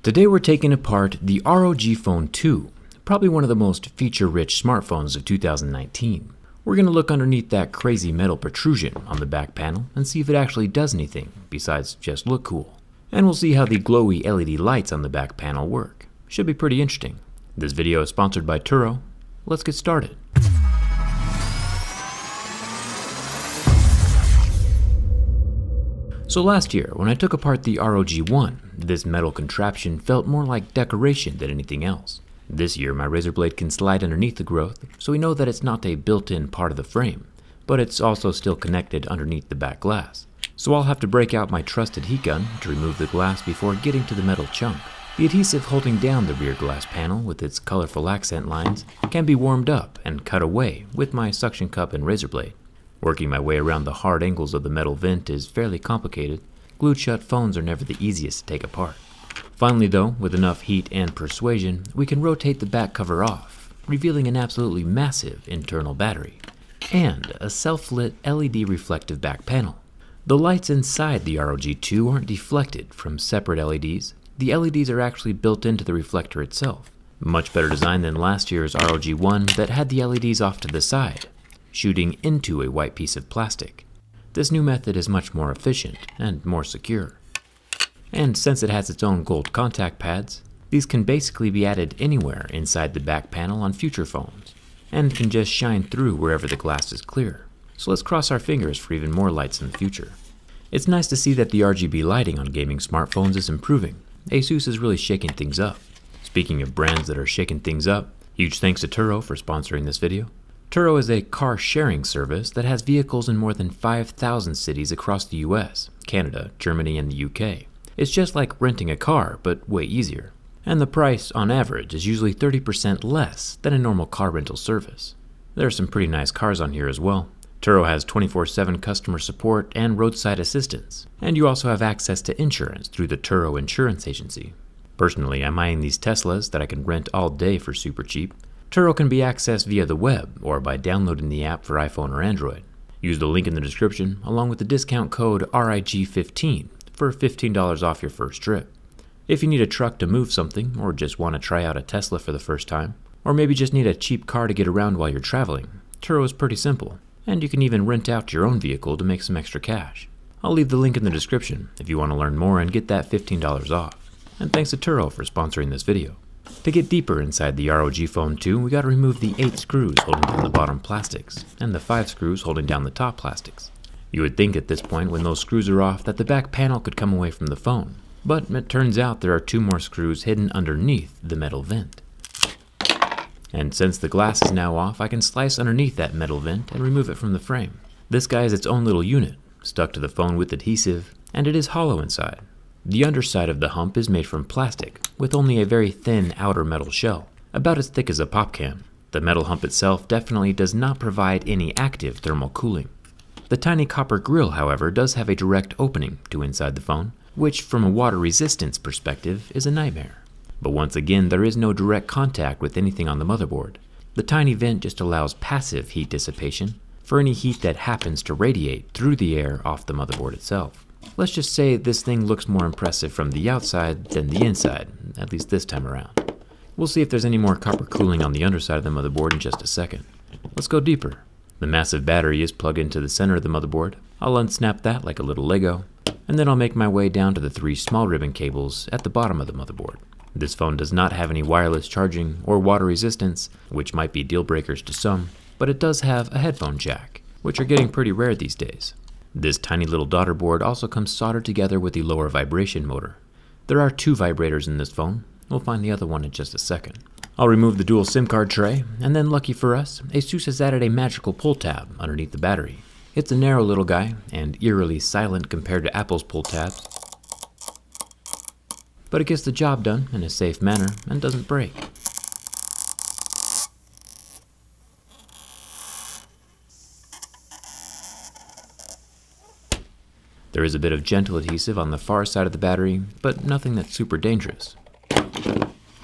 Today we're taking apart the ROG Phone 2, probably one of the most feature-rich smartphones of 2019. We're going to look underneath that crazy metal protrusion on the back panel and see if it actually does anything besides just look cool. And we'll see how the glowy LED lights on the back panel work. Should be pretty interesting. This video is sponsored by Turo. Let's get started. So last year, when I took apart the ROG One, this metal contraption felt more like decoration than anything else. This year, my razor blade can slide underneath the growth, so we know that it's not a built-in part of the frame, but it's also still connected underneath the back glass. So I'll have to break out my trusted heat gun to remove the glass before getting to the metal chunk. The adhesive holding down the rear glass panel with its colorful accent lines can be warmed up and cut away with my suction cup and razor blade. Working my way around the hard angles of the metal vent is fairly complicated. Glued shut phones are never the easiest to take apart. Finally though, with enough heat and persuasion, we can rotate the back cover off, revealing an absolutely massive internal battery and a self-lit LED reflective back panel. The lights inside the ROG 2 aren't deflected from separate LEDs. The LEDs are actually built into the reflector itself. Much better design than last year's ROG 1 that had the LEDs off to the side, shooting into a white piece of plastic. This new method is much more efficient and more secure. And since it has its own gold contact pads, these can basically be added anywhere inside the back panel on future phones, and can just shine through wherever the glass is clear. So let's cross our fingers for even more lights in the future. It's nice to see that the RGB lighting on gaming smartphones is improving. Asus is really shaking things up. Speaking of brands that are shaking things up, huge thanks to Turo for sponsoring this video. Turo is a car sharing service that has vehicles in more than 5,000 cities across the US, Canada, Germany, and the UK. It's just like renting a car, but way easier. And the price, on average, is usually 30% less than a normal car rental service. There are some pretty nice cars on here as well. Turo has 24/7 customer support and roadside assistance, and you also have access to insurance through the Turo Insurance Agency. Personally, I'm eyeing these Teslas that I can rent all day for super cheap. Turo can be accessed via the web or by downloading the app for iPhone or Android. Use the link in the description along with the discount code RIG15 for $15 off your first trip. If you need a truck to move something or just want to try out a Tesla for the first time, or maybe just need a cheap car to get around while you're traveling, Turo is pretty simple, and you can even rent out your own vehicle to make some extra cash. I'll leave the link in the description if you want to learn more and get that $15 off. And thanks to Turo for sponsoring this video. To get deeper inside the ROG Phone 2, we got to remove the 8 screws holding down the bottom plastics, and the 5 screws holding down the top plastics. You would think at this point when those screws are off that the back panel could come away from the phone, but it turns out there are 2 more screws hidden underneath the metal vent. And since the glass is now off, I can slice underneath that metal vent and remove it from the frame. This guy is its own little unit, stuck to the phone with adhesive, and it is hollow inside. The underside of the hump is made from plastic, with only a very thin outer metal shell, about as thick as a pop can. The metal hump itself definitely does not provide any active thermal cooling. The tiny copper grill, however, does have a direct opening to inside the phone, which from a water resistance perspective is a nightmare. But once again, there is no direct contact with anything on the motherboard. The tiny vent just allows passive heat dissipation for any heat that happens to radiate through the air off the motherboard itself. Let's just say this thing looks more impressive from the outside than the inside, at least this time around. We'll see if there's any more copper cooling on the underside of the motherboard in just a second. Let's go deeper. The massive battery is plugged into the center of the motherboard. I'll unsnap that like a little Lego, and then I'll make my way down to the 3 small ribbon cables at the bottom of the motherboard. This phone does not have any wireless charging or water resistance, which might be deal breakers to some, but it does have a headphone jack, which are getting pretty rare these days. This tiny little daughter board also comes soldered together with the lower vibration motor. There are 2 vibrators in this phone. We'll find the other one in just a second. I'll remove the dual SIM card tray, and then lucky for us, Asus has added a magical pull tab underneath the battery. It's a narrow little guy, and eerily silent compared to Apple's pull tabs, but it gets the job done in a safe manner and doesn't break. There is a bit of gentle adhesive on the far side of the battery, but nothing that's super dangerous.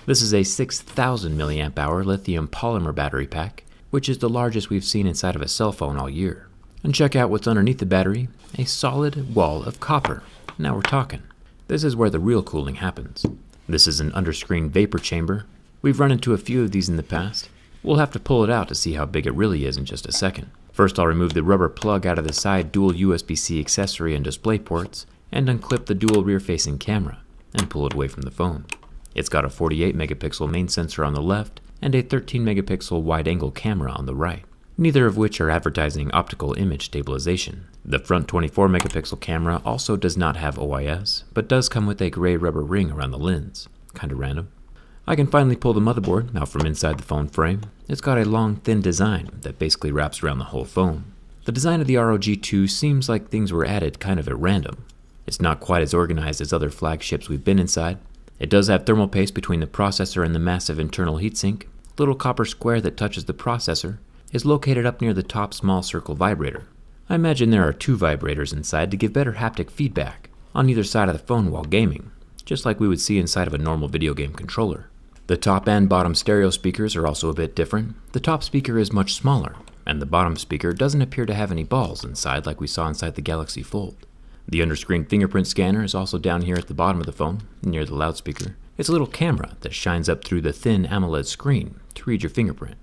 This is a 6,000 mAh lithium polymer battery pack, which is the largest we've seen inside of a cell phone all year. And check out what's underneath the battery, a solid wall of copper. Now we're talking. This is where the real cooling happens. This is an underscreen vapor chamber. We've run into a few of these in the past. We'll have to pull it out to see how big it really is in just a second. First, I'll remove the rubber plug out of the side dual USB-C accessory and display ports, and unclip the dual rear-facing camera, and pull it away from the phone. It's got a 48 megapixel main sensor on the left, and a 13 megapixel wide-angle camera on the right, neither of which are advertising optical image stabilization. The front 24 megapixel camera also does not have OIS, but does come with a gray rubber ring around the lens. Kinda random. I can finally pull the motherboard out from inside the phone frame. It's got a long, thin design that basically wraps around the whole phone. The design of the ROG 2 seems like things were added kind of at random. It's not quite as organized as other flagships we've been inside. It does have thermal paste between the processor and the massive internal heatsink. The little copper square that touches the processor is located up near the top small circle vibrator. I imagine there are 2 vibrators inside to give better haptic feedback on either side of the phone while gaming, just like we would see inside of a normal video game controller. The top and bottom stereo speakers are also a bit different. The top speaker is much smaller, and the bottom speaker doesn't appear to have any balls inside like we saw inside the Galaxy Fold. The underscreen fingerprint scanner is also down here at the bottom of the phone, near the loudspeaker. It's a little camera that shines up through the thin AMOLED screen to read your fingerprint.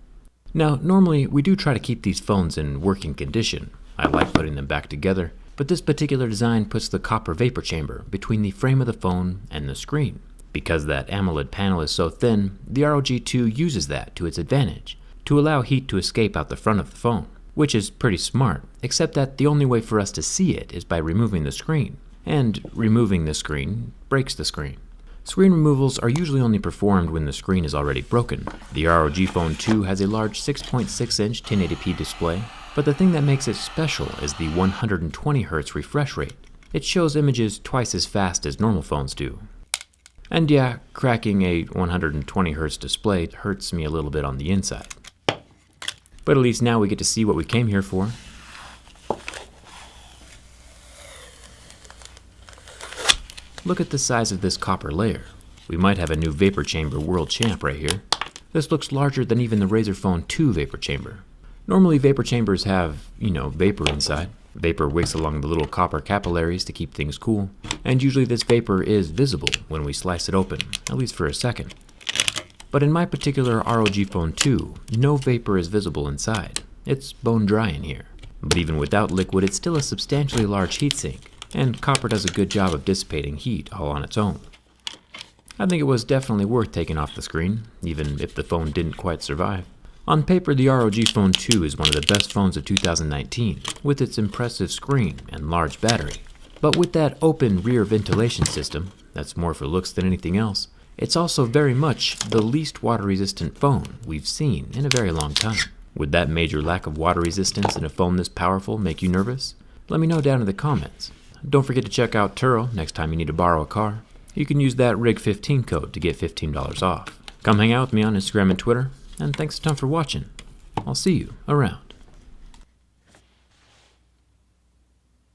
Now, normally we do try to keep these phones in working condition. I like putting them back together, but this particular design puts the copper vapor chamber between the frame of the phone and the screen. Because that AMOLED panel is so thin, the ROG 2 uses that to its advantage, to allow heat to escape out the front of the phone, which is pretty smart, except that the only way for us to see it is by removing the screen, and removing the screen breaks the screen. Screen removals are usually only performed when the screen is already broken. The ROG Phone 2 has a large 6.6-inch 1080p display, but the thing that makes it special is the 120Hz refresh rate. It shows images twice as fast as normal phones do. And yeah, cracking a 120Hz display hurts me a little bit on the inside. But at least now we get to see what we came here for. Look at the size of this copper layer. We might have a new vapor chamber world champ right here. This looks larger than even the Razer Phone 2 vapor chamber. Normally vapor chambers have, vapor inside. Vapor wicks along the little copper capillaries to keep things cool, and usually this vapor is visible when we slice it open, at least for a second. But in my particular ROG Phone 2, no vapor is visible inside. It's bone dry in here. But even without liquid, it's still a substantially large heatsink, and copper does a good job of dissipating heat all on its own. I think it was definitely worth taking off the screen, even if the phone didn't quite survive. On paper, the ROG Phone 2 is one of the best phones of 2019, with its impressive screen and large battery. But with that open rear ventilation system, that's more for looks than anything else, it's also very much the least water-resistant phone we've seen in a very long time. Would that major lack of water resistance in a phone this powerful make you nervous? Let me know down in the comments. Don't forget to check out Turo next time you need to borrow a car. You can use that RIG15 code to get $15 off. Come hang out with me on Instagram and Twitter. And thanks a ton for watching. I'll see you around.